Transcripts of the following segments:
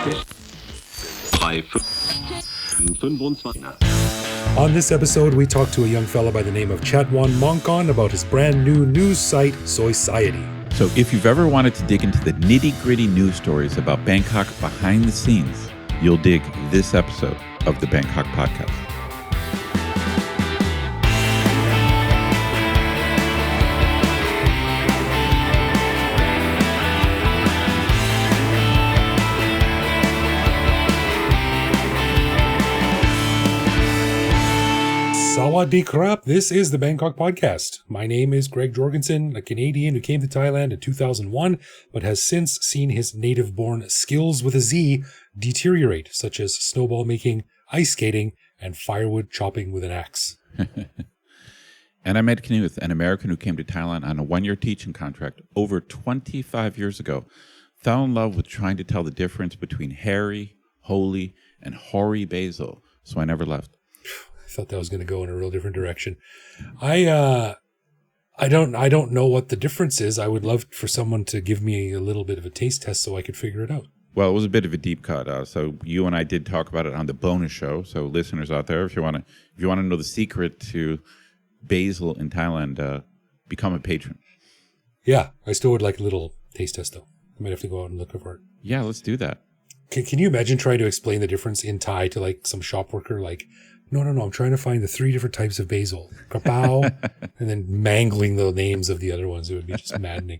On this episode, we talk to a young fella by the name of Chatwan Mongkok about his brand new news site, Soiciety. So if you've ever wanted to dig into the nitty-gritty news stories about Bangkok behind the scenes, you'll dig this episode of the Bangkok Podcast. Sawadee krap, this is the Bangkok Podcast. My name is Greg Jorgensen, a Canadian who came to Thailand in 2001, but has since seen his native-born skills with a Z deteriorate, such as snowball making, ice skating, and firewood chopping with an axe. And I met Knut, an American who came to Thailand on a one-year teaching contract over 25 years ago, fell in love with trying to tell the difference between hairy, holy, and hoary basil, so I never left. I thought that was going to go in a real different direction. I don't know what the difference is. I would love for someone to give me a little bit of a taste test so I could figure it out. Well, it was a bit of a deep cut. So you and I did talk about it on the bonus show. So listeners out there, if you want to know the secret to basil in Thailand, become a patron. Yeah, I still would like a little taste test though. I might have to go out and look for it. Yeah, let's do that. Can you imagine trying to explain the difference in Thai to like some shop worker? Like, no, I'm trying to find the 3 different types of basil. Kapow, and then mangling the names of the other ones. It would be just maddening.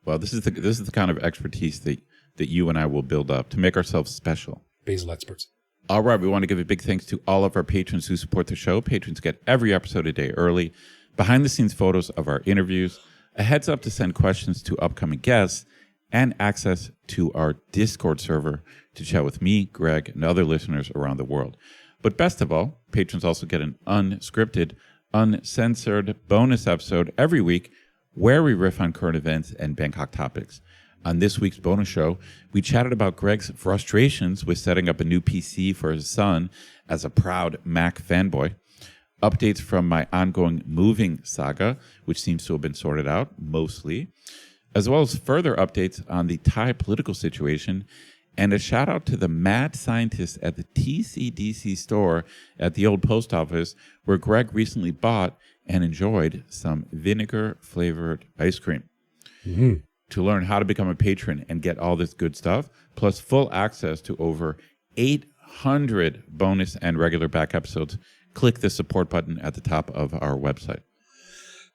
Well, this is the kind of expertise that you and I will build up to make ourselves special. Basil experts. All right, we want to give a big thanks to all of our patrons who support the show. Patrons get every episode a day early, behind-the-scenes photos of our interviews, a heads up to send questions to upcoming guests, and access to our Discord server to chat with me, Greg, and other listeners around the world. But best of all, patrons also get an unscripted, uncensored bonus episode every week where we riff on current events and Bangkok topics. On this week's bonus show, we chatted about Greg's frustrations with setting up a new PC for his son as a proud Mac fanboy, updates from my ongoing moving saga, which seems to have been sorted out mostly, as well as further updates on the Thai political situation, and a shout out to the mad scientist at the TCDC store at the old post office where Greg recently bought and enjoyed some vinegar-flavored ice cream. Mm-hmm. To learn how to become a patron and get all this good stuff, plus full access to over 800 bonus and regular back episodes, click the support button at the top of our website.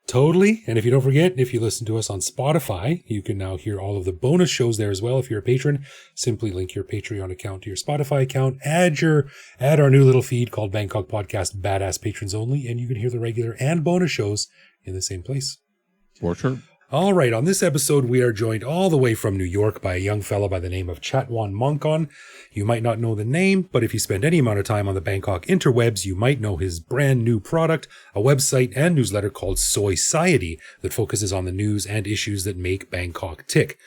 Totally. And if you don't forget, if you listen to us on Spotify, you can now hear all of the bonus shows there as well. If you're a patron, simply link your Patreon account to your Spotify account, add our new little feed called Bangkok Podcast Badass Patrons Only, and you can hear the regular and bonus shows in the same place. For sure. All right, on this episode, we are joined all the way from New York by a young fella by the name of Chatwan Mongkok. You might not know the name, but if you spend any amount of time on the Bangkok interwebs, you might know his brand new product, a website and newsletter called Soiciety that focuses on the news and issues that make Bangkok tick.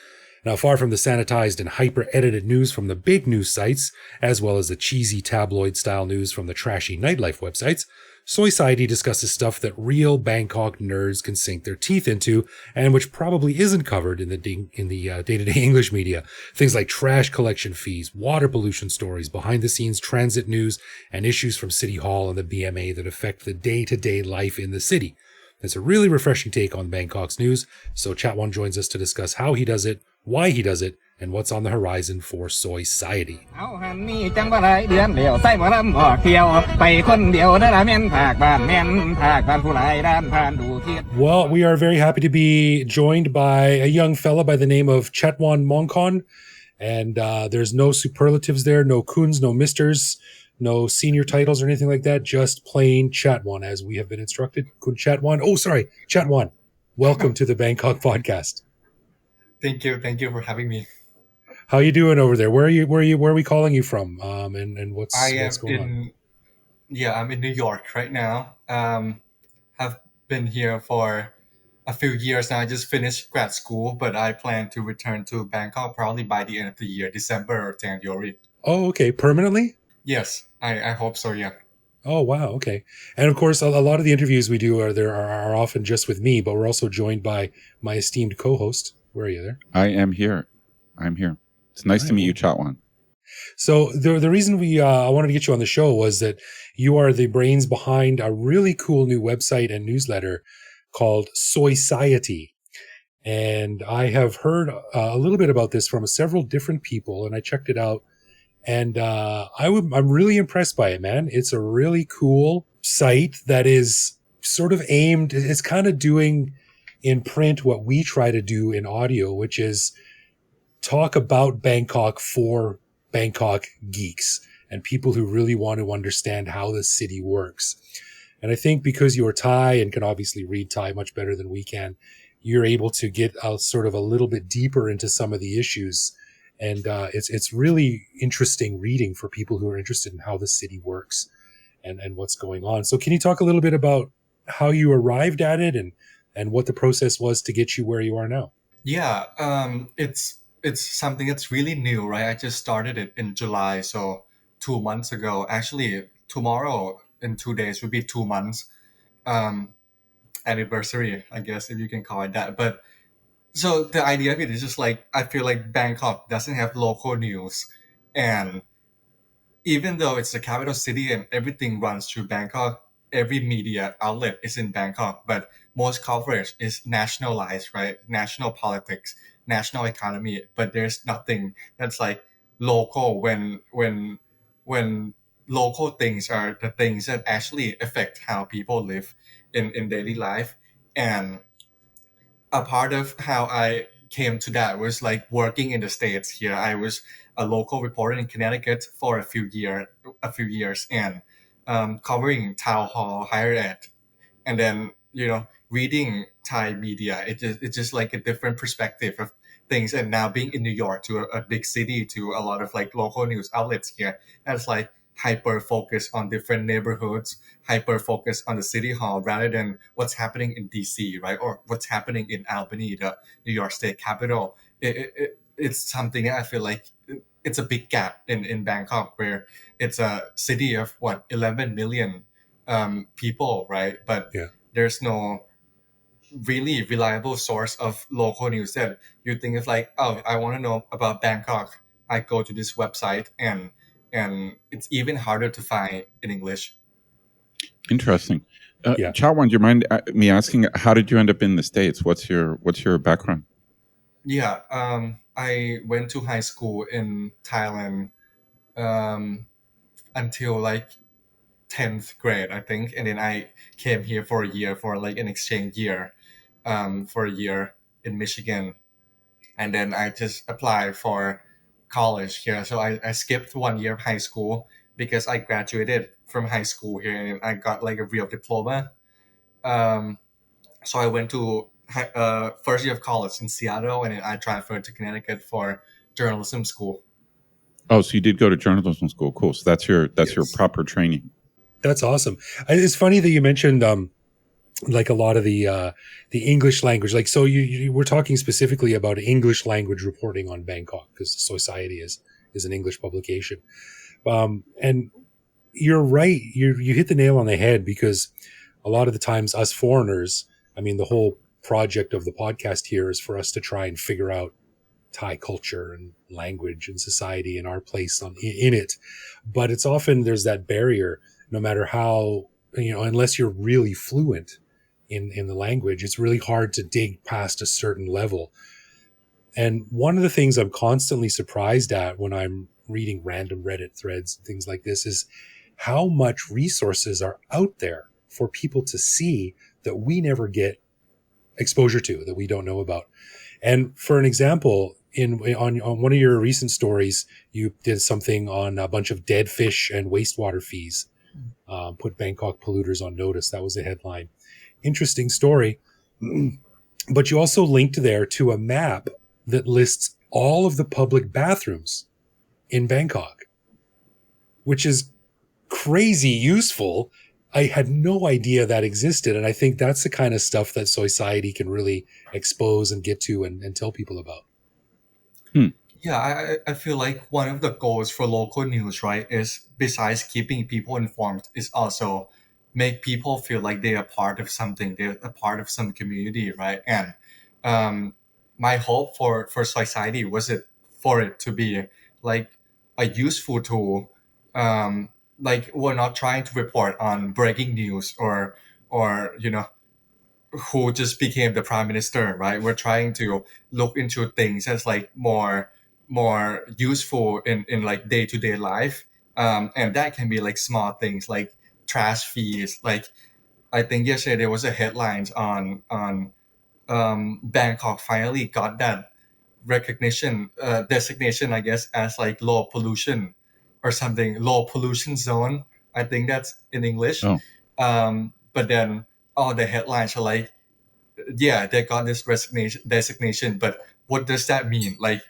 Now, far from the sanitized and hyper-edited news from the big news sites, as well as the cheesy tabloid-style news from the trashy nightlife websites, Soiciety discusses stuff that real Bangkok nerds can sink their teeth into, and which probably isn't covered in the day-to-day English media. Things like trash collection fees, water pollution stories, behind-the-scenes transit news, and issues from City Hall and the BMA that affect the day-to-day life in the city. It's a really refreshing take on Bangkok's news, so Chatwan joins us to discuss how he does it, why he does it, and what's on the horizon for Soiciety. Well, we are very happy to be joined by a young fella by the name of Chatwan Mongkok, and there's no superlatives there, no kuns, no misters, no senior titles or anything like that, just plain Chatwan, as we have been instructed. Kun Chatwan. Oh, sorry, Chatwan. Welcome to the Bangkok Podcast. Thank you for having me. How you doing over there? Where are we calling you from? And what's going on? Yeah, I'm in New York right now. Have been here for a few years now. I just finished grad school, but I plan to return to Bangkok probably by the end of the year, December or January. Oh, okay. Permanently? Yes, I hope so, yeah. Oh, wow. Okay. And of course, a lot of the interviews we do are often just with me, but we're also joined by my esteemed co-host. Where are you there? I am here. I'm here. It's nice to meet you, Chatwan. So the reason we I wanted to get you on the show was that you are the brains behind a really cool new website and newsletter called Soiciety. And I have heard a little bit about this from several different people, and I checked it out. And I'm really impressed by it, man. It's a really cool site that is sort of aimed, it's kind of doing in print what we try to do in audio, which is talk about Bangkok for Bangkok geeks and people who really want to understand how the city works. And I think because you're Thai and can obviously read Thai much better than we can, you're able to get sort of a little bit deeper into some of the issues. And it's really interesting reading for people who are interested in how the city works and what's going on. So can you talk a little bit about how you arrived at it and what the process was to get you where you are now? Yeah, it's something that's really new, right? I just started it in July, so 2 months ago. Actually, tomorrow in 2 days would be 2 months um, anniversary, I guess, if you can call it that. But so the idea of it is just like I feel like Bangkok doesn't have local news, and even though it's the capital city and everything runs through Bangkok, every media outlet is in Bangkok, but most coverage is nationalized, right? National politics, national economy, but there's nothing that's like local when local things are the things that actually affect how people live in daily life. And a part of how I came to that was like working in the States here. I was a local reporter in Connecticut for a few years, and covering town hall, higher ed, and then reading Thai media. It's just like a different perspective of things. And now being in New York, to a big city, to a lot of like local news outlets here, that's like hyper focused on different neighborhoods, hyper focused on the city hall rather than what's happening in DC, right, or what's happening in Albany, the New York State capital. It's something that I feel like it's a big gap in Bangkok, where it's a city of what 11 million people, right? But Yeah. there's no really reliable source of local news that you think of like, oh, I want to know about Bangkok. I go to this website, and it's even harder to find in English. Interesting. Yeah. Chatwan, do you mind me asking, how did you end up in the States? What's your background? Yeah, I went to high school in Thailand um, until like 10th grade, I think, and then I came here for a year for like an exchange year, for a year in Michigan, and then I just applied for college here. So I skipped 1 year of high school because I graduated from high school here and I got like a real diploma. Um, so I went to first year of college in Seattle, and then I transferred to Connecticut for journalism school. Oh, so you did go to journalism school. Cool. So that's your Yes. proper training. That's awesome. It's funny that you mentioned like a lot of the English language. Like, so you were talking specifically about English language reporting on Bangkok because Society is an English publication. And you're right. You hit the nail on the head, because a lot of the times us foreigners, I mean, the whole project of the podcast here is for us to try and figure out Thai culture and language and society and our place in it. But it's often there's that barrier, no matter how, unless you're really fluent in the language, it's really hard to dig past a certain level. And one of the things I'm constantly surprised at when I'm reading random Reddit threads and things like this is how much resources are out there for people to see that we never get exposure to, that we don't know about. And for an example, on one of your recent stories, you did something on a bunch of dead fish and wastewater fees, put Bangkok polluters on notice. That was the headline. Interesting story. But you also linked there to a map that lists all of the public bathrooms in Bangkok, which is crazy useful. I had no idea that existed. And I think that's the kind of stuff that Society can really expose and get to and tell people about. Yeah, I feel like one of the goals for local news, right, is besides keeping people informed, is also make people feel like they are part of something, they're a part of some community, right? And um, my hope for society was it for it to be like a useful tool. Um, like we're not trying to report on breaking news or who just became the prime minister, right? We're trying to look into things that's like more useful in like day to day life, and that can be like small things like trash fees. Like I think yesterday there was a headlines on Bangkok finally got that recognition designation, I guess, as like low pollution or something, low pollution zone. I think that's in English. Oh, But then all the headlines are like, yeah, they got this resignation designation, but what does that mean? Like,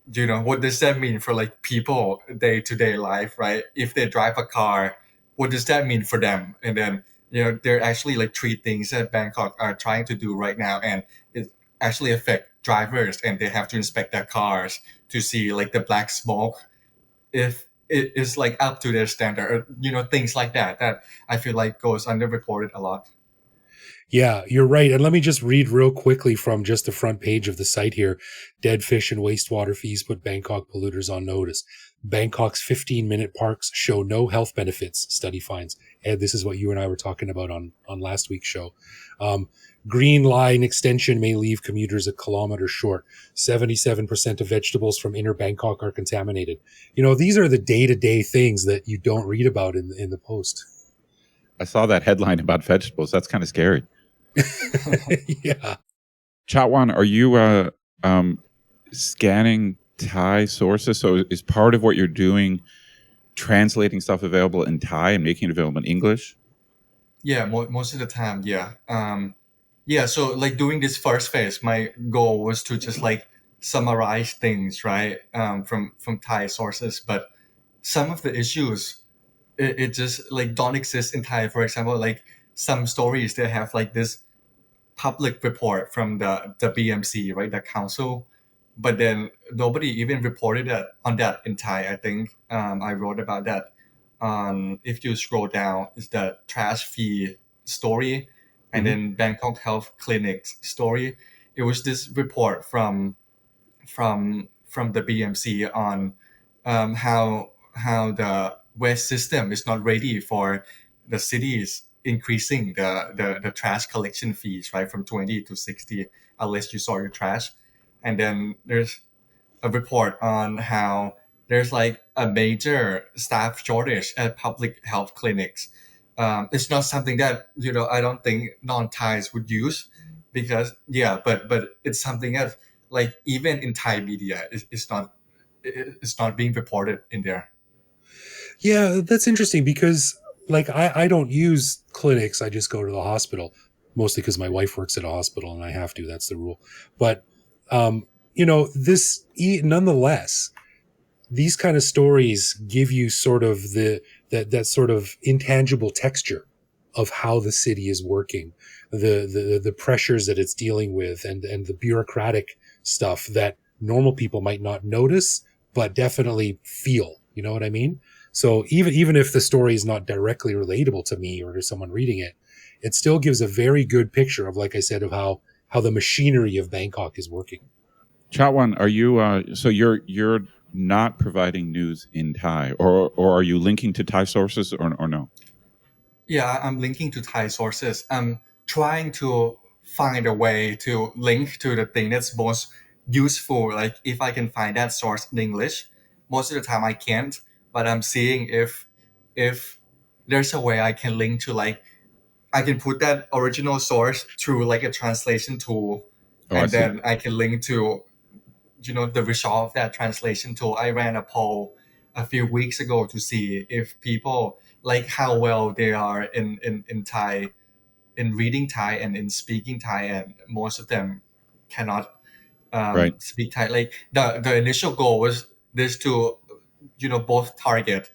what does that mean for like people day to day life, right? If they drive a car, what does that mean for them? And then there are actually like three things that Bangkok are trying to do right now, and it actually affect drivers, and they have to inspect their cars to see like the black smoke if it is like up to their standard, or, things like that I feel like goes underreported a lot. Yeah, you're right. And let me just read real quickly from just the front page of the site here. Dead fish and wastewater fees put Bangkok polluters on notice. Bangkok's 15-minute parks show no health benefits, study finds. And this is what you and I were talking about on last week's show. Green line extension may leave commuters a kilometer short. 77% of vegetables from inner Bangkok are contaminated. These are the day-to-day things that you don't read about in the post. I saw that headline about vegetables. That's kind of scary. Yeah. Chatwan, are you scanning Thai sources? So is part of what you're doing translating stuff available in Thai and making it available in English? Yeah, most of the time, yeah. Yeah, so like doing this first phase, my goal was to just like summarize things, right, from Thai sources. But some of the issues, it just like don't exist in Thai. For example, like some stories they have like this public report from the BMC, right, the council, but then nobody even reported that on that in Thai. I think I wrote about that on, if you scroll down, is the trash fee story, and Mm-hmm. then Bangkok Health Clinics story. It was this report from the BMC on how the waste system is not ready for the cities increasing the trash collection fees, right, from 20 to 60 unless you sort your trash. And then there's a report on how there's like a major staff shortage at public health clinics. It's not something that I don't think non-Thais would use, because yeah, but it's something that like even in Thai media it's not being reported in there. Yeah, that's interesting because like I don't use clinics. I just go to the hospital, mostly because my wife works at a hospital and I have to. That's the rule. But nonetheless, these kind of stories give you sort of that sort of intangible texture of how the city is working, the pressures that it's dealing with, and the bureaucratic stuff that normal people might not notice but definitely feel. You know what I mean? So even if the story is not directly relatable to me or to someone reading it, it still gives a very good picture of, like I said, of how the machinery of Bangkok is working. Chatwan, are you so you're not providing news in Thai, or are you linking to Thai sources, or no? Yeah, I'm linking to Thai sources. I'm trying to find a way to link to the thing that's most useful. Like if I can find that source in English, most of the time I can't. But I'm seeing if there's a way I can link to, like I can put that original source through like a translation tool, Oh, I and see. then I can link to the result of that translation tool. I ran a poll a few weeks ago to see if people like how well they are in Thai, in reading Thai and in speaking Thai, and most of them cannot Right. speak Thai. Like the initial goal was this to both target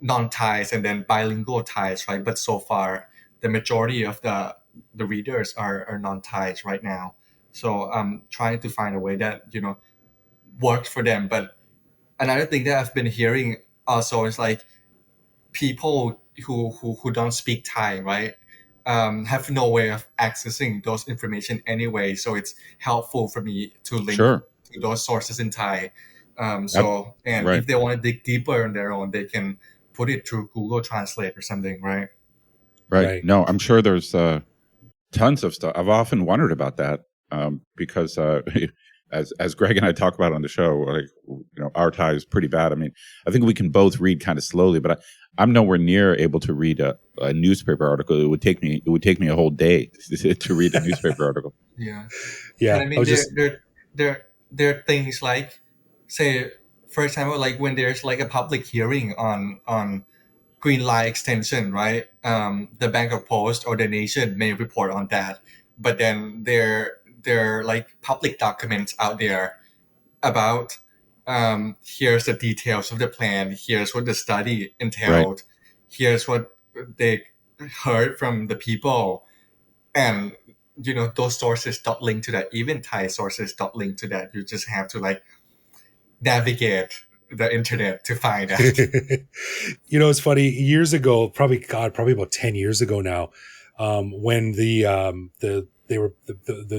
non-Thais and then bilingual Thais, right? But so far the majority of the readers are non-Thais right now. So I'm trying to find a way that works for them. But another thing that I've been hearing also is like people who don't speak Thai, right? Have no way of accessing those information anyway. So it's helpful for me to link Sure. to those sources in Thai. And Right. if they want to dig deeper on their own, they can put it through Google Translate or something, right? Right. No, I'm sure there's tons of stuff. I've often wondered about that because as Greg and I talk about on the show, like our Thai is pretty bad. I mean, I think we can both read kind of slowly, but I'm nowhere near able to read a newspaper article. It would take me a whole day to read a newspaper article. Yeah. Yeah. And I I mean, was just there are things like, say, for example, like when there's like a public hearing on Green Line extension, right? The Bangkok Post or the Nation may report on that, but then there are like public documents out there about here's the details of the plan, here's what the study Right. entailed, here's what they heard from the people, and those sources don't link to that. Even Thai sources don't link to that. You just have to like navigate the internet to find that. it's funny. Years ago, probably about 10 years ago now, when the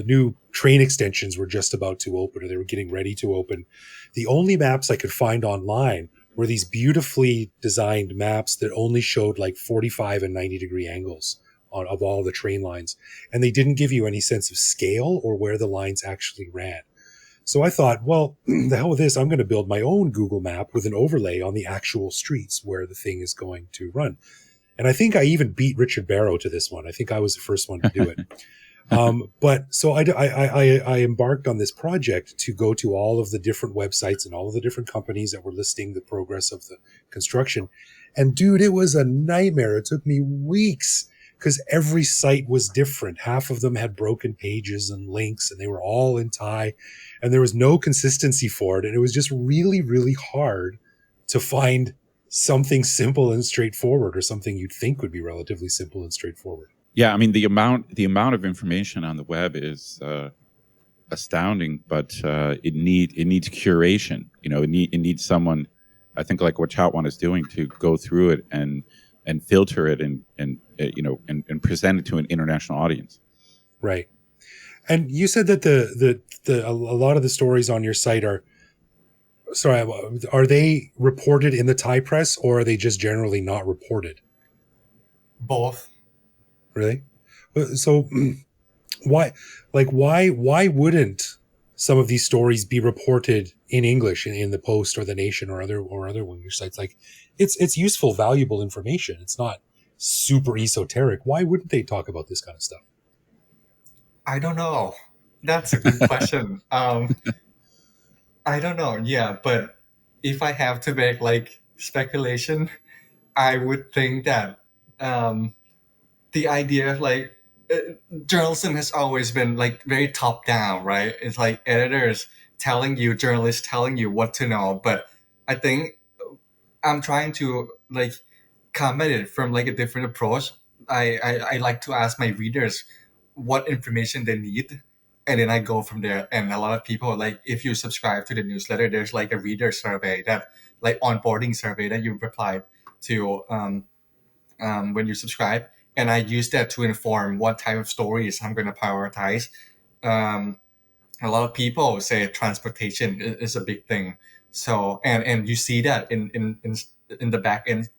new train extensions were just about to open, or they were getting ready to open, the only maps I could find online were these beautifully designed maps that only showed like 45 and 90-degree angles of all the train lines, and they didn't give you any sense of scale or where the lines actually ran. So I thought, well, the hell with this. I'm going to build my own Google map with an overlay on the actual streets where the thing is going to run. And I think I even beat Richard Barrow to this one. I think I was the first one to do it. But so I embarked on this project to go to all of the different websites and all of the different companies that were listing the progress of the construction. And dude, it was a nightmare. It took me weeks because every site was different. Half of them had broken pages and links, and they were all in Thai, and there was no consistency for it. And it was just really, really hard to find something simple and straightforward, or something you'd think would be relatively simple and straightforward. Yeah, I mean the amount of information on the web is astounding, but it needs curation. It needs someone, I think, like what Chatwan is doing, to go through it and filter it and present it to an international audience. Right. And you said that a lot of the stories on your site are they reported in the Thai press, or are they just generally not reported? Both. Really? So why wouldn't some of these stories be reported in English in the Post or the Nation or other English sites? Like, it's useful, valuable information. It's not super esoteric. Why wouldn't they talk about this kind of stuff? I don't know. That's a good question. I don't know. Yeah, but if I have to make like speculation, I would think that the idea of like journalism has always been like very top down, right? It's like editors telling you, journalists telling you what to know. But I think I'm trying to like come at it from like a different approach. I like to ask my readers what information they need, and then I go from there. And a lot of people, like, if you subscribe to the newsletter, there's like a reader survey, that like onboarding survey that you replied to when you subscribe, and I use that to inform what type of stories I'm going to prioritize. um, a lot of people say transportation is a big thing. So and you see that in the back end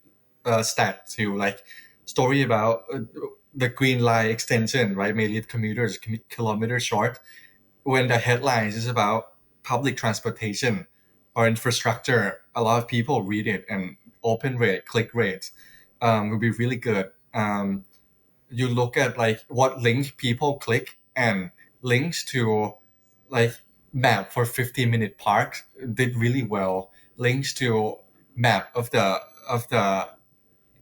stat too, like story about the Green Line extension, right? Made it commuters kilometers short. When the headlines is about public transportation or infrastructure, a lot of people read it, and open rate, click rates will be really good. You look at like what link people click, and links to like map for 15-minute parks did really well. Links to map of the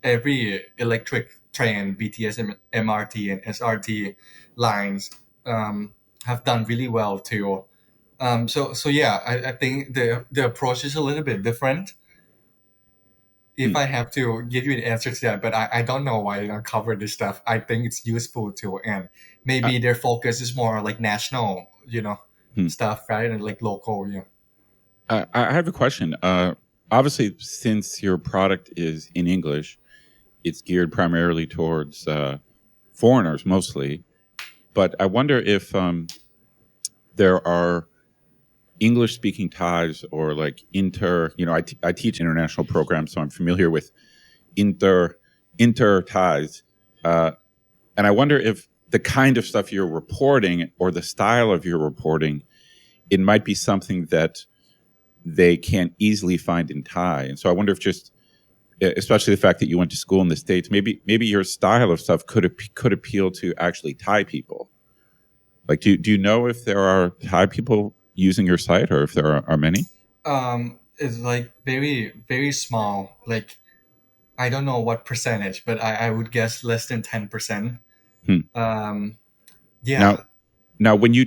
every electric train, BTS, MRT, and SRT lines have done really well too. So yeah, I think the approach is a little bit different. If I have to give you an answer to that, but I don't know why they don't cover this stuff. I think it's useful too, and Uh, maybe their focus is more like national, hmm. stuff rather than like local. I have a question. Obviously, since your product is in English, it's geared primarily towards foreigners mostly. But I wonder if there are English speaking Thais or like I teach international programs, so I'm familiar with inter Thais. And I wonder if the kind of stuff you're reporting or the style of your reporting, it might be something that they can't easily find in Thai. And so I wonder if just, especially the fact that you went to school in the States, maybe your style of stuff could appeal to actually Thai people. Like, do you know if there are Thai people using your site or if there are many? It's like very, very small. Like, I don't know what percentage, but I would guess less than 10%. Hmm. Um, Now, yeah. when you're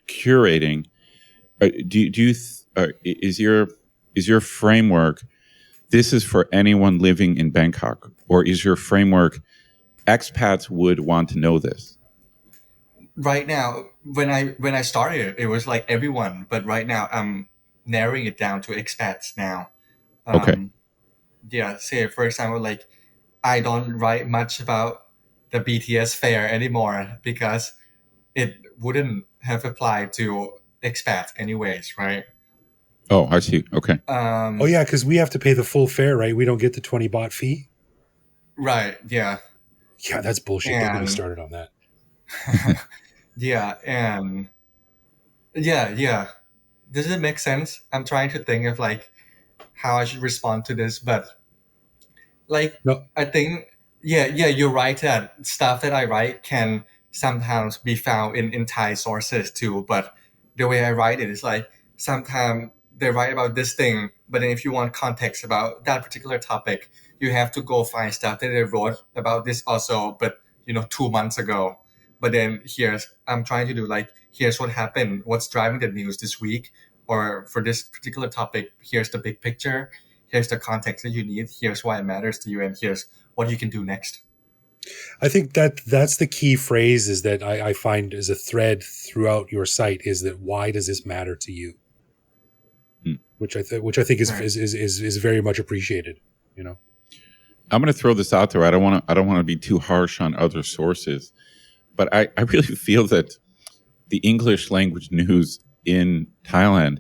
curating, is your framework, this is for anyone living in Bangkok, or is your framework expats would want to know this? Right now, when I started, it was like everyone, but right now I'm narrowing it down to expats now. Okay. Um, yeah, say for example, like I don't write much about the BTS fare anymore because it wouldn't have applied to expats anyways, right? Oh, I see. Okay. Oh Um, yeah, because we have to pay the full fare, right? We don't get the 20 baht fee. right, yeah, Yeah, that's bullshit. Don't get me and started on that. yeah, and yeah. Does it make sense? I'm trying to think of like how I should respond to this, but like No, I think yeah, you're right that stuff that I write can sometimes be found in Thai sources too, but the way I write it is like sometimes they write about this thing, but then if you want context about that particular topic, you have to go find stuff that they wrote about this also, but 2 months ago. But then I'm trying to do like here's what happened, what's driving the news this week, or for this particular topic, here's the big picture, here's the context that you need, here's why it matters to you, and here's what you can do next. I think that's the key phrase is that I find as a thread throughout your site is that why does this matter to you? Hmm. Which I think is, Right. is very much appreciated. You know. I'm going to throw this out there. I don't want to be too harsh on other sources, but I really feel that the English language news in Thailand,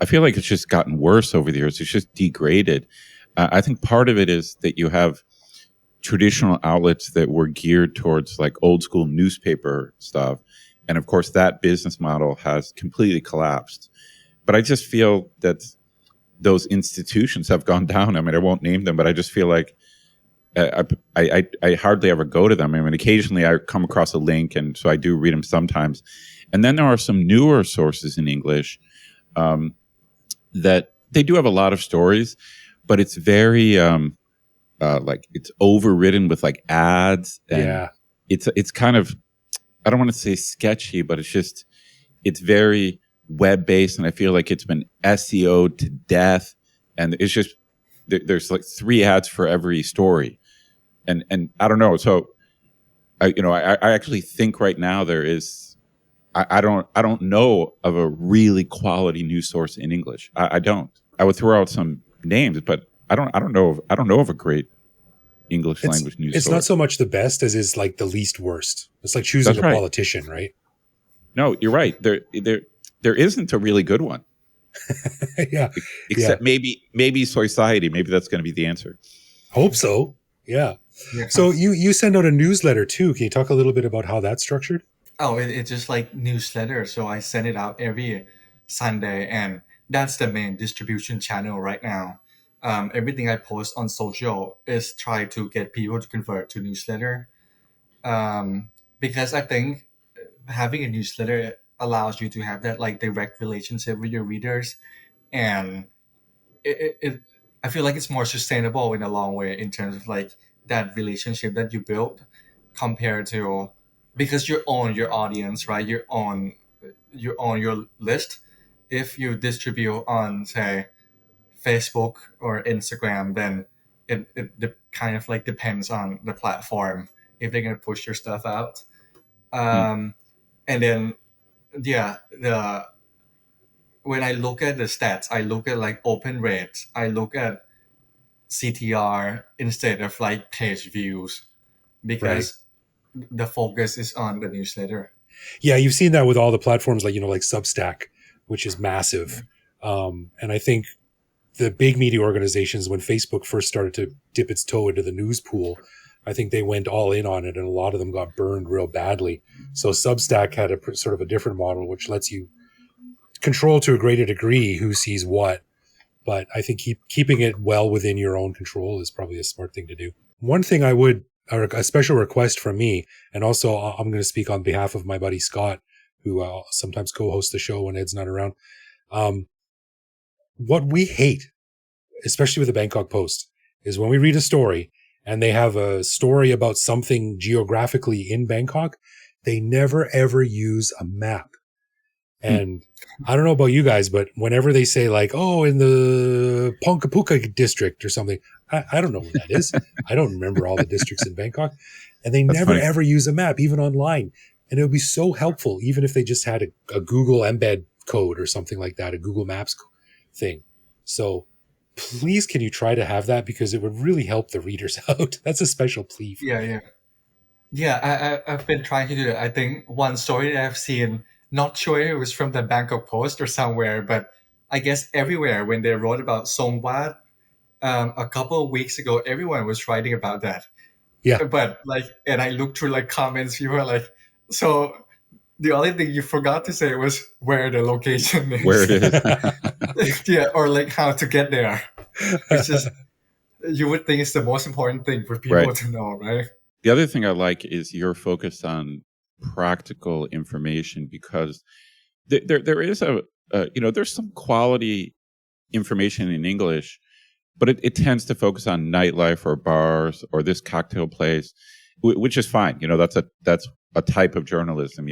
I feel like it's just gotten worse over the years. It's just degraded. I think part of it is that you have traditional outlets that were geared towards like old school newspaper stuff. And of course, that business model has completely collapsed. But I just feel that those institutions have gone down. I mean, I won't name them, but I just feel like I hardly ever go to them. I mean, occasionally I come across a link, and so I do read them sometimes. And then there are some newer sources in English that they do have a lot of stories, but it's very like it's overridden with like ads, and Yeah. it's kind of, I don't want to say sketchy, but it's very web based, and I feel like it's been SEO to death, and it's just there's like 3 ads for every story, and I don't know. So I actually think right now there is, I don't know of a really quality news source in English. I don't. I would throw out some names, but I don't know of a great English language news It's not source. so much the best as is like the least worst. It's like choosing That's a right. politician, right? No, you're right. There isn't a really good one, Yeah. except maybe Soiciety. Maybe that's going to be the answer. Hope so. Yeah. Yeah. So you send out a newsletter too. Can you talk a little bit about how that's structured? Oh, it's just like newsletter. So I send it out every Sunday, and that's the main distribution channel right now. Everything I post on social is try to get people to convert to newsletter. Because I think having a newsletter allows you to have that like direct relationship with your readers, and it I feel like it's more sustainable in a long way in terms of like that relationship that you build compared to, because you own your audience, right? You own your list. If you distribute on say Facebook or Instagram, then it kind of like depends on the platform if they're gonna push your stuff out. Hmm. And then yeah, the when I look at the stats, I look at like open rates, I look at CTR instead of like page views Right. because the focus is on the newsletter. Yeah, you've seen that with all the platforms like, like Substack, which is massive. And I think the big media organizations, when Facebook first started to dip its toe into the news pool, I think they went all in on it, and a lot of them got burned real badly. So Substack had a sort of a different model, which lets you control to a greater degree who sees what. But I think keeping it well within your own control is probably a smart thing to do. One thing a special request from me, and also I'm going to speak on behalf of my buddy Scott, who sometimes co-hosts the show when Ed's not around. What we hate, especially with the Bangkok Post, is when we read a story and they have a story about something geographically in Bangkok, they never ever use a map. And I don't know about you guys, but whenever they say like, oh, in the Pongkapuka district or something, I don't know what that is. I don't remember all the districts in Bangkok. And they That's never funny. ever use a map, even online. And it would be so helpful, even if they just had a Google embed code or something like that, a Google Maps thing. So please, can you try to have that? Because it would really help the readers out. That's a special plea. I've been trying to do that. I think one story that I've seen, not sure it was from the Bangkok Post or somewhere, but I guess everywhere when they wrote about Songwat a couple of weeks ago, everyone was writing about that. Yeah. But and I looked through comments, people were like, so the only thing you forgot to say was where the location is. Where it is. Yeah, or how to get there. It's just, you would think it's the most important thing for people to know, right? The other thing I like is your focus on practical information, because there is there's some quality information in English, but it tends to focus on nightlife or bars or this cocktail place, which is fine. That's a type of journalism.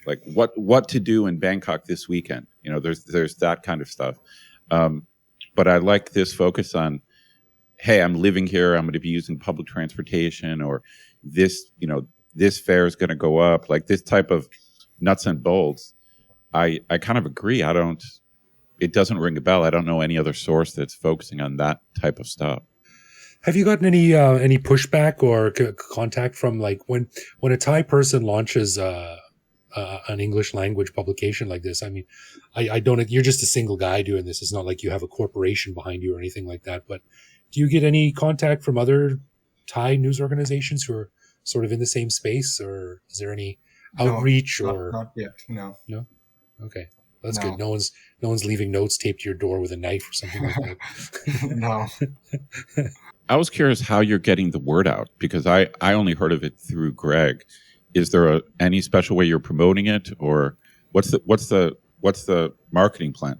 Like what to do in Bangkok this weekend. There's that kind of stuff. But I like this focus on, hey, I'm living here, I'm going to be using public transportation, or this fare is going to go up, like this type of nuts and bolts. I kind of agree. It doesn't ring a bell. I don't know any other source that's focusing on that type of stuff. Have you gotten any pushback or contact from when a Thai person launches an English language publication like this? I mean, I don't. You're just a single guy doing this. It's not like you have a corporation behind you or anything like that. But do you get any contact from other Thai news organizations who are sort of in the same space, or is there any outreach? Not yet. No. Okay, that's good. No one's leaving notes taped to your door with a knife or something like that. No. I was curious how you're getting the word out, because I only heard of it through Greg. Is there any special way you're promoting it, or what's the marketing plan?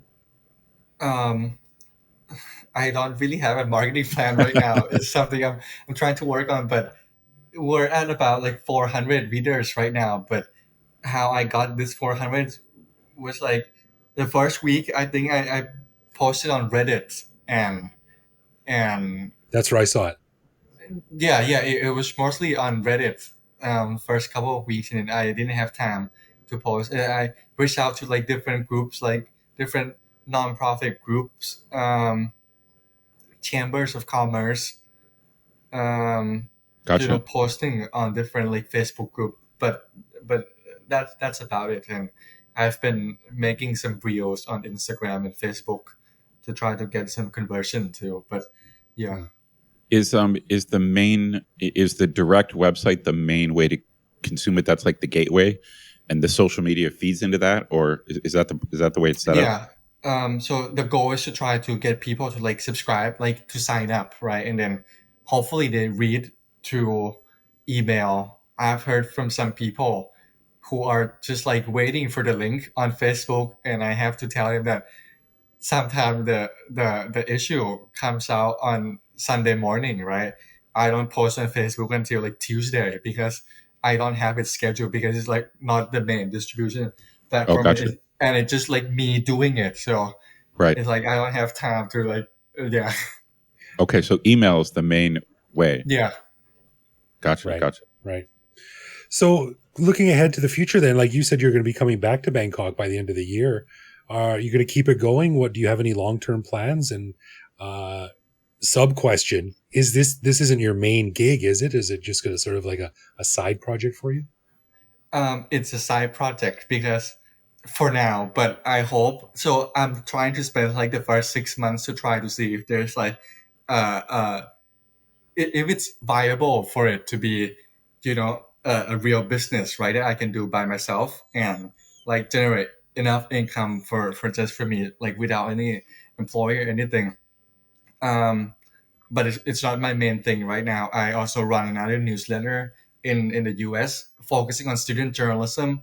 I don't really have a marketing plan right now. It's something I'm trying to work on, but we're at about 400 readers right now. But how I got this 400 was the first week. I think I posted on Reddit and that's where I saw it. Yeah, it was mostly on Reddit. First couple of weeks, and I didn't have time to post. I reached out to different groups, different nonprofit groups, chambers of commerce, Gotcha. posting on different Facebook group. But that's about it. And I've been making some reels on Instagram and Facebook to try to get some conversion too. But yeah. Is the direct website the main way to consume it? That's the gateway, and the social media feeds into that, or is that the way it's set up? Yeah. So the goal is to try to get people to subscribe, to sign up, right? And then hopefully they read through email. I've heard from some people who are just waiting for the link on Facebook, and I have to tell them that sometimes the issue comes out on Sunday morning, right? I don't post on Facebook until Tuesday because I don't have it scheduled, because it's not the main distribution platform. Oh, gotcha. And it's just me doing it. So right. It's I don't have time to yeah. Okay, so email is the main way. Yeah. Gotcha. Right. Gotcha. Right. So looking ahead to the future, then, like you said, you're going to be coming back to Bangkok by the end of the year. Are you going to keep it going? What do you have any long-term plans? And sub question, is this isn't your main gig, is it? Is it just going to sort of a side project for you? It's a side project because for now, but I hope so. I'm trying to spend like the first 6 months to try to see if there's like, uh, if it's viable for it to be, a real business, right? That I can do by myself and like generate enough income for just for me, like without any employer or anything. Um, but it's not my main thing right now. I also run another newsletter in the US focusing on student journalism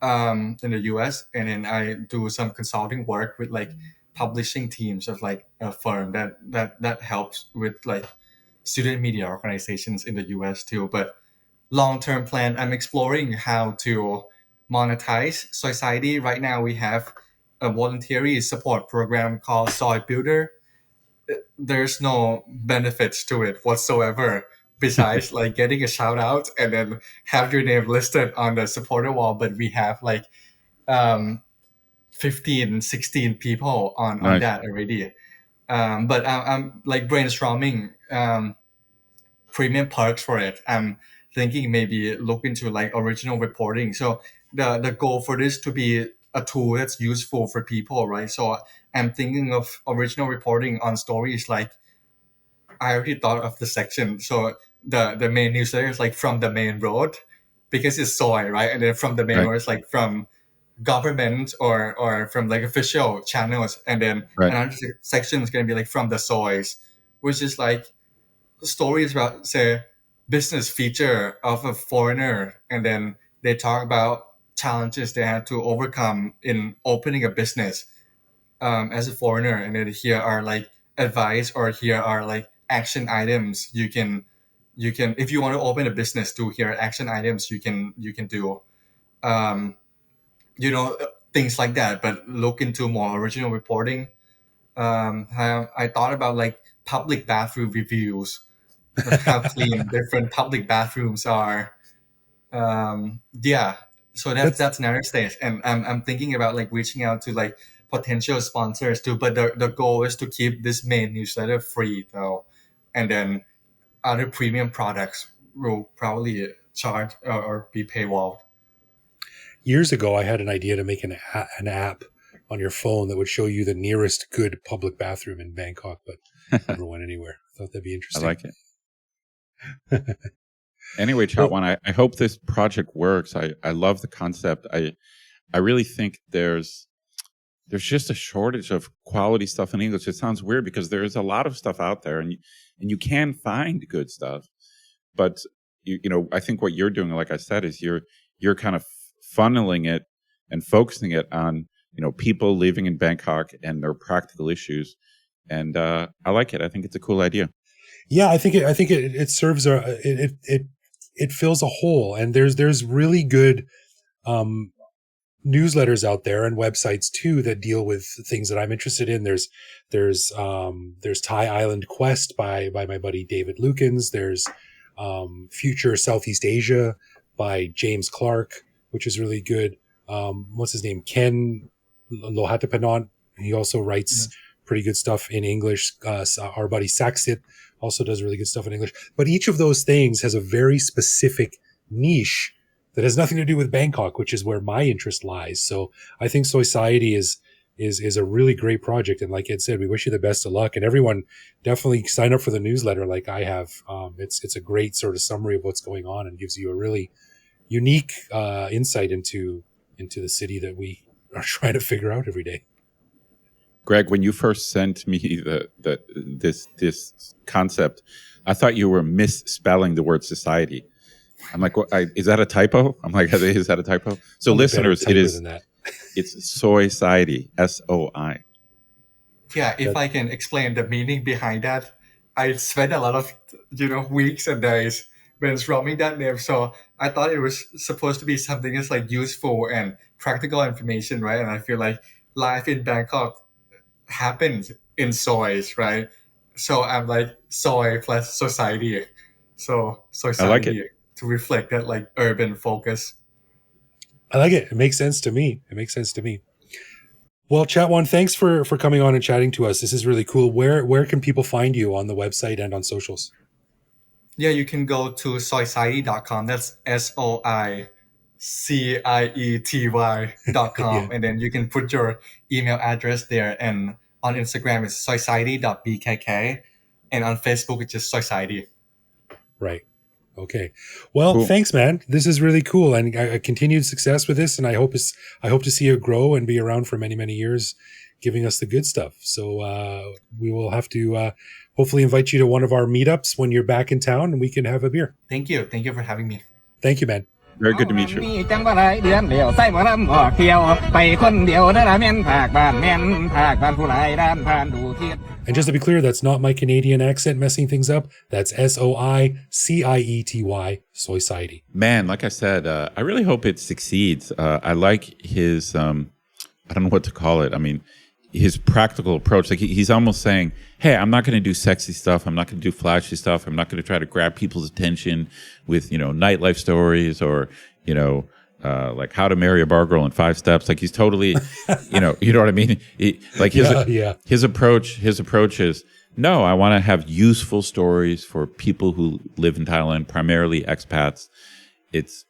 in the US, and then I do some consulting work with like publishing teams of like a firm that helps with like student media organizations in the US too. But long term plan, I'm exploring how to monetize Soiciety. Right now, we have a voluntary support program called Soy Builder. There's no benefits to it whatsoever besides like getting a shout out and then have your name listed on the supporter wall. But we have like um 15, 16 people on Nice. that already. But I'm like brainstorming premium perks for it. I'm thinking maybe look into like original reporting. So the goal for this to be a tool that's useful for people, right? So I'm thinking of original reporting on stories. Like I already thought of the section. So the main newsletter is like from the main road because it's soy, right? And then from the main Right. road is like from government or from like official channels, and then Right. another section is going to be like from the soys, which is like stories about say business feature of a foreigner, and then they talk about challenges they had to overcome in opening a business as a foreigner, and then here are like advice or here are like action items you can if you want to open a business, do here are action items you can do, um, things like that, but look into more original reporting. I thought about like public bathroom reviews, how clean different public bathrooms are. Yeah, so that's That's that's another stage, and I'm thinking about like reaching out to like potential sponsors too. But the goal is to keep this main newsletter free though, and then other premium products will probably charge or be paywall. years ago. I had an idea to make an app on your phone that would show you the nearest good public bathroom in Bangkok, but never went anywhere. I thought that'd be I interesting. like it. Anyway, So Chatwan, I hope this project works. I love the concept. I really think there's just a shortage of quality stuff in English. It sounds weird because there is a lot of stuff out there, and you can find good stuff. But I think what you're doing, like I said, is you're kind of funneling it and focusing it on people living in Bangkok and their practical issues. And I like it. I think it's a cool idea. yeah, I think it serves it fills a hole, and there's really good um, newsletters out there and websites too that deal with things that I'm interested in. There's Thai Island Quest by my buddy David Lukens. There's Future Southeast Asia by James Clark, which is really good. What's his name? Ken Lohatapanon. He also Yeah. writes pretty good stuff in English. Our buddy Saxit also does really good stuff in English. But each of those things has a very specific niche that has nothing to do with Bangkok, which is where my interest lies. So I think Society is a really great project. And like Ed said, we wish you the best of luck. And everyone definitely sign up for the newsletter like I have. It's a great sort of summary of what's going on and gives you a really unique insight into the city that we are trying to figure out every day. Greg, when you first sent me this concept, I thought you were misspelling the word society. I'm like, is that a typo? I'm like, is that a typo? So, I'm listeners, a better typer than that. It's Soiciety, SOI. Yeah, if That- I can explain the meaning behind that, I spent a lot of weeks and days brainstorming that name. So I thought it was supposed to be something that's like useful and practical information, right? And I feel like life in Bangkok happens in soys, right? So I'm like soy plus society, so I like it. society to reflect that like urban focus. I like it. It makes sense to me. Well, Chatwan, thanks for coming on and chatting to us. This is really cool. Where can people find you on the website and on socials? Yeah, you can go to soiciety.com. That's Ciety.com, Yeah. and then you can put your email address there. And on Instagram it's soiciety.bkk, and on Facebook it's just Soiciety. Right. Okay. Well, Cool. thanks, man. This is really cool, and continued success with this. And I hope to see it grow and be around for many, many years, giving us the good stuff. So we will have to hopefully invite you to one of our meetups when you're back in town, and we can have a beer. Thank you for having me. Thank you, man. Very good to meet you. จังบ่หลายเดือนเดียวใส่หมอลำออกเที่ยวไปคนเดียวเด้อละแม่นภาคบ้านแม่นภาคบ้านผู้หลายด้านผ่านดูเทียด And just to be clear, that's not my Canadian accent messing things up. That's Soiciety, Soiciety. Man, like I said, I really hope it succeeds. I like his, I don't know what to call it. I mean, his practical approach. Like he's almost saying, hey, I'm not going to do sexy stuff. I'm not going to do flashy stuff. I'm not going to try to grab people's attention with, nightlife stories or, like how to marry a bar girl in 5 steps. Like he's totally, you know what I mean? His approach is, no, I want to have useful stories for people who live in Thailand, primarily expats. It's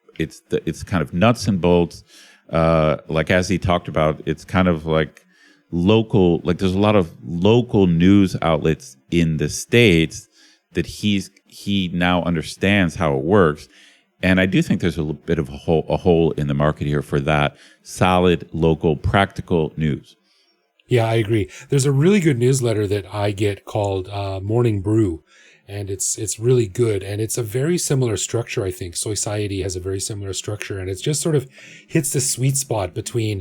kind of nuts and bolts. Like as he talked about, it's kind of like local, like there's a lot of local news outlets in the States that he now understands how it works. And I do think there's a little bit of a hole in the market here for that solid, local, practical news. Yeah, I agree. There's a really good newsletter that I get called Morning Brew, and it's really good. And it's a very similar structure, I think. Soiciety has a very similar structure, and it just sort of hits the sweet spot between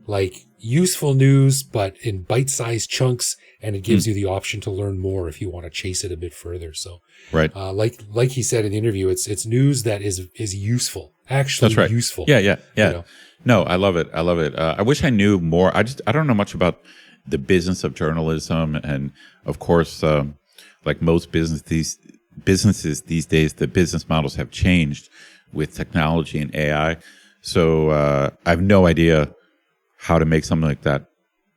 like useful news, but in bite-sized chunks, and it gives you the option to learn more if you want to chase it a bit further. So, right, like he said in the interview, it's news that is useful, actually. That's right. Useful. Yeah. No, I love it. I wish I knew more. I don't know much about the business of journalism, and of course, like most businesses these days, the business models have changed with technology and AI. So I have no idea how to make something like that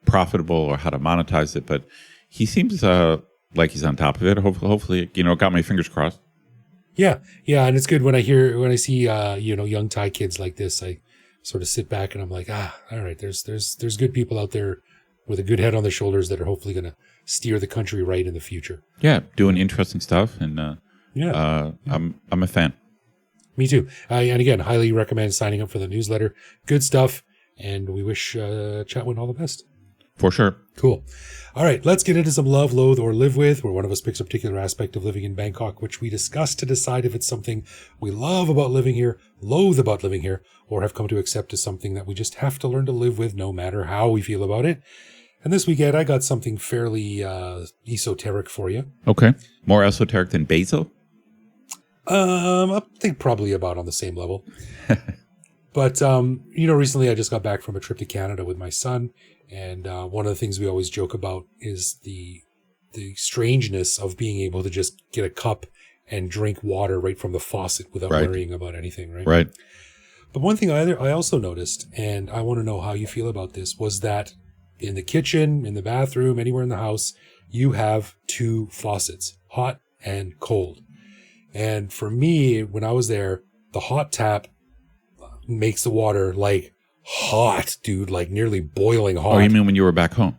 profitable or how to monetize it, but he seems like he's on top of it. Hopefully, got my fingers crossed. Yeah, and it's good when I see young Thai kids like this. I sort of sit back and I'm like, all right, there's good people out there with a good head on their shoulders that are hopefully going to steer the country right in the future. Yeah, doing interesting stuff, and I'm a fan. Me too. And again, highly recommend signing up for the newsletter. Good stuff, and we wish Chatwan all the best. For sure. Cool. All right, let's get into some love, loathe, or live with, where one of us picks a particular aspect of living in Bangkok, which we discuss to decide if it's something we love about living here, loathe about living here, or have come to accept as something that we just have to learn to live with no matter how we feel about it. And this weekend, I got something fairly esoteric for you. Okay. More esoteric than basil? I think probably about on the same level. But, recently I just got back from a trip to Canada with my son. And one of the things we always joke about is the strangeness of being able to just get a cup and drink water right from the faucet without worrying about anything, right? Right. But one thing I also noticed, and I want to know how you feel about this, was that in the kitchen, in the bathroom, anywhere in the house, you have 2 faucets, hot and cold. And for me, when I was there, the hot tap makes the water like hot, dude, like nearly boiling hot. Oh, you mean when you were back home?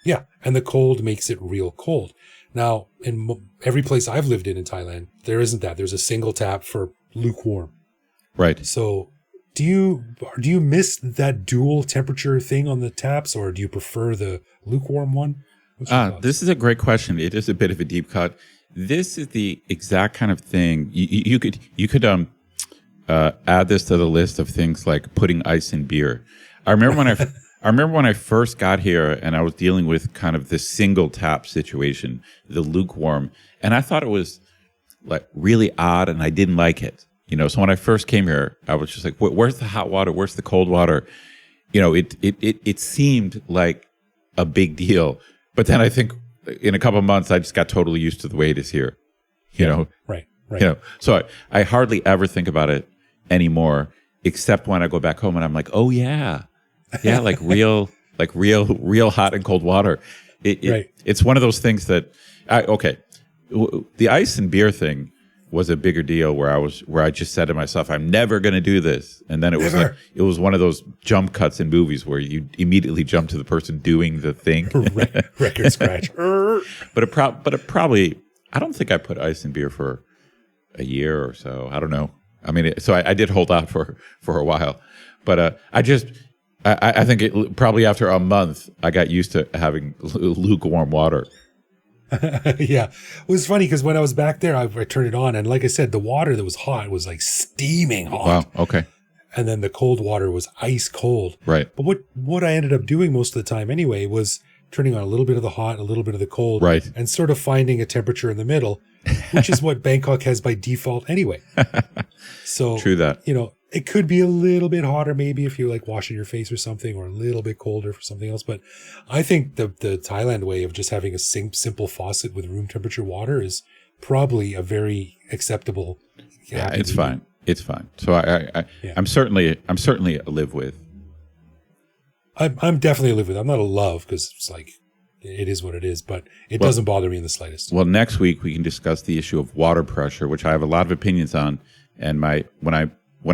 Yeah. And the cold makes it real cold. Now, in every place I've lived in Thailand, there isn't that. There's a single tap for lukewarm. Right. So do you miss that dual temperature thing on the taps, or do you prefer the lukewarm one? This is a great question. It is a bit of a deep cut. This is the exact kind of thing you could add this to the list of things like putting ice in beer. I remember when I first got here and I was dealing with kind of this single tap situation, the lukewarm, and I thought it was like really odd and I didn't like it. So when I first came here, I was just like, where's the hot water? Where's the cold water? It seemed like a big deal. But then I think in a couple of months, I just got totally used to the way it is here. Right. So I hardly ever think about it anymore, except when I go back home and I'm like, oh yeah, like real hot and cold water. It's one of those things that the ice and beer thing. was a bigger deal where I just said to myself, I'm never going to do this. And then it was one of those jump cuts in movies where you immediately jump to the person doing the thing. Record scratch. But it probably, I don't think I put ice in beer for a year or so. I don't know. I mean, so I did hold out for a while, but I think it probably after a month, I got used to having lukewarm water. Yeah. It was funny because when I was back there, I turned it on. And like I said, the water that was hot was like steaming hot. Wow. Okay. And then the cold water was ice cold. Right. But what I ended up doing most of the time anyway was turning on a little bit of the hot, a little bit of the cold. Right. And sort of finding a temperature in the middle, which is what Bangkok has by default anyway. So, True that. It could be a little bit hotter maybe if you like washing your face or something, or a little bit colder for something else. But I think the Thailand way of just having a simple faucet with room temperature water is probably a very acceptable. Yeah, it's fine. It's fine. So I'm certainly a live with. I'm definitely a live with. I'm not a love because it's like it is what it is, but it doesn't bother me in the slightest. Well, next week we can discuss the issue of water pressure, which I have a lot of opinions on. And when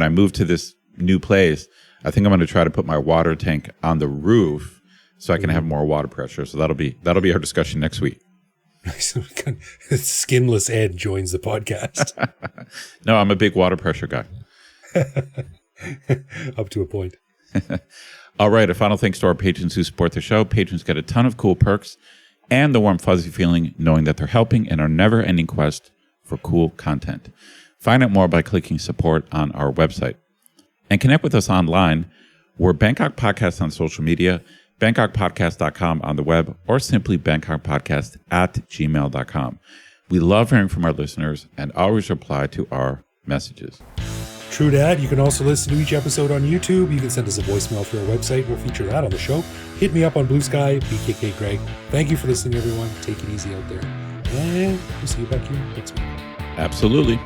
I move to this new place, I think I'm going to try to put my water tank on the roof so I can have more water pressure. So that'll be our discussion next week. Skinless Ed joins the podcast. No, I'm a big water pressure guy. Up to a point. All right. A final thanks to our patrons who support the show. Patrons get a ton of cool perks and the warm, fuzzy feeling knowing that they're helping in our never-ending quest for cool content. Find out more by clicking support on our website. And connect with us online. We're Bangkok Podcast on social media, bangkokpodcast.com on the web, or simply bangkokpodcast@gmail.com. We love hearing from our listeners and always reply to our messages. True that. You can also listen to each episode on YouTube. You can send us a voicemail through our website. We'll feature that on the show. Hit me up on Blue Sky, BKK Greg. Thank you for listening, everyone. Take it easy out there. And we'll see you back here next week. Absolutely.